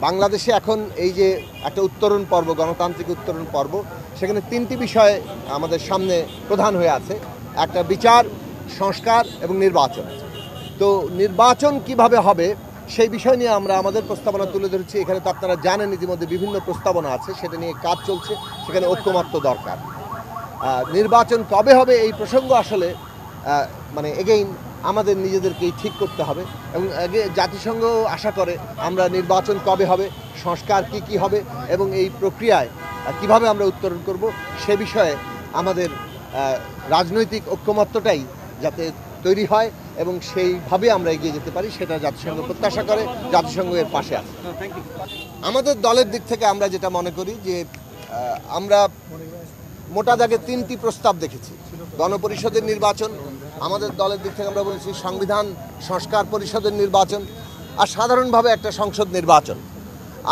বাংলাদেশে এখন এই যে একটা উত্তরণ পর্ব, গণতান্ত্রিক উত্তরণ পর্ব, সেখানে তিনটি বিষয় আমাদের সামনে প্রধান হয়ে আছে। একটা বিচার, সংস্কার এবং নির্বাচন। তো নির্বাচন কিভাবে হবে সেই বিষয় নিয়ে আমরা আমাদের প্রস্তাবনা তুলে ধরেছি। এখানে তো আপনারা জানেন ইতিমধ্যে বিভিন্ন প্রস্তাবনা আছে, সেটা নিয়ে কাজ চলছে, সেখানে ঐক্যমত্য দরকার। নির্বাচন কবে হবে এই প্রসঙ্গ আসলে মানে এগেইন আমাদের নিজেদেরকেই ঠিক করতে হবে এবং জাতিসংঘ আশা করে আমরা নির্বাচন কবে হবে, সংস্কার কি হবে এবং এই প্রক্রিয়ায় কিভাবে আমরা উত্তরণ করব সে বিষয়ে আমাদের রাজনৈতিক ঐক্যমত্যটাই যাতে তৈরি হয় এবং সেইভাবে আমরা এগিয়ে যেতে পারি সেটা জাতিসংঘ প্রত্যাশা করে, জাতিসংঘ এর পাশে আছে। আমাদের দলের দিক থেকে আমরা যেটা মনে করি যে আমরা মোটা দাগে তিনটি প্রস্তাব দেখেছি। গণপরিষদের নির্বাচন, আমাদের দলের দিক থেকে আমরা বলেছি সংবিধান সংস্কার পরিষদের নির্বাচন, আর সাধারণভাবে একটা সংসদ নির্বাচন।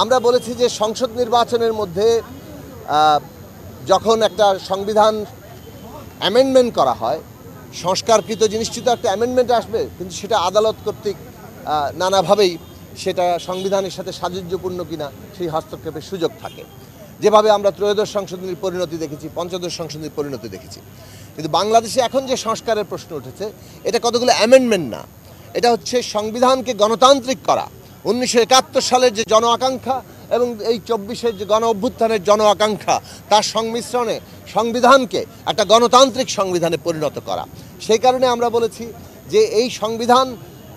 আমরা বলেছি যে সংসদ নির্বাচনের মধ্যে যখন একটা সংবিধান অ্যামেন্ডমেন্ট করা হয়, সংস্কারকৃত জিনিসটি তো একটা অ্যামেন্ডমেন্ট আসবে, কিন্তু সেটা আদালত কর্তৃক নানাভাবেই সেটা সংবিধানের সাথে সাযুজ্যপূর্ণ কিনা সেই হস্তক্ষেপের সুযোগ থাকে। যেভাবে আমরা ত্রয়োদশ সংশোধনীর পরিণতি দেখেছি, পঞ্চদশ সংশোধনীর পরিণতি দেখেছি। কিন্তু বাংলাদেশে এখন যে সংস্কারের প্রশ্ন উঠেছে এটা কতগুলো অ্যামেন্ডমেন্ট না, এটা হচ্ছে সংবিধানকে গণতান্ত্রিক করা। 1971 সালের যে জন আকাঙ্ক্ষা এবং এই 24-এর যে গণ অভ্যুত্থানের জন আকাঙ্ক্ষা, তার সংমিশ্রণে সংবিধানকে একটা গণতান্ত্রিক সংবিধানে পরিণত করা। সেই কারণে আমরা বলেছি যে এই সংবিধান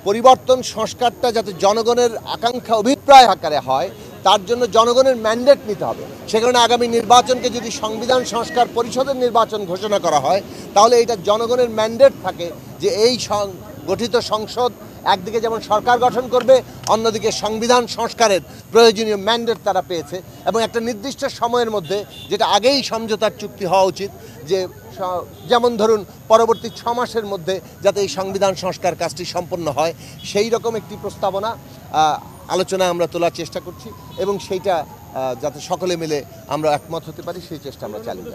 পরিবর্তন সংস্কারটা যাতে জনগণের আকাঙ্ক্ষা অভিপ্রায় আকারে হয়, তার জন্য জনগণের ম্যান্ডেট নিতে হবে। সে কারণে আগামী নির্বাচনকে যদি সংবিধান সংস্কার পরিষদের নির্বাচন ঘোষণা করা হয়, তাহলে এটা জনগণের ম্যান্ডেট থাকে যে এই গঠিত সংসদ একদিকে যেমন সরকার গঠন করবে, অন্যদিকে সংবিধান সংস্কারের প্রয়োজনীয় ম্যান্ডেট তারা পেয়েছে এবং একটা নির্দিষ্ট সময়ের মধ্যে, যেটা আগেই সমঝোতার চুক্তি হওয়া উচিত, যে যেমন ধরুন পরবর্তী 6 মাসের মধ্যে যাতে এই সংবিধান সংস্কার কাজটি সম্পন্ন হয়, সেই রকম একটি প্রস্তাবনা আলোচনা আমরা তোলার চেষ্টা করছি এবং সেইটা যাতে সকলে মিলে আমরা একমত হতে পারি সেই চেষ্টা আমরা চালিয়ে যাব।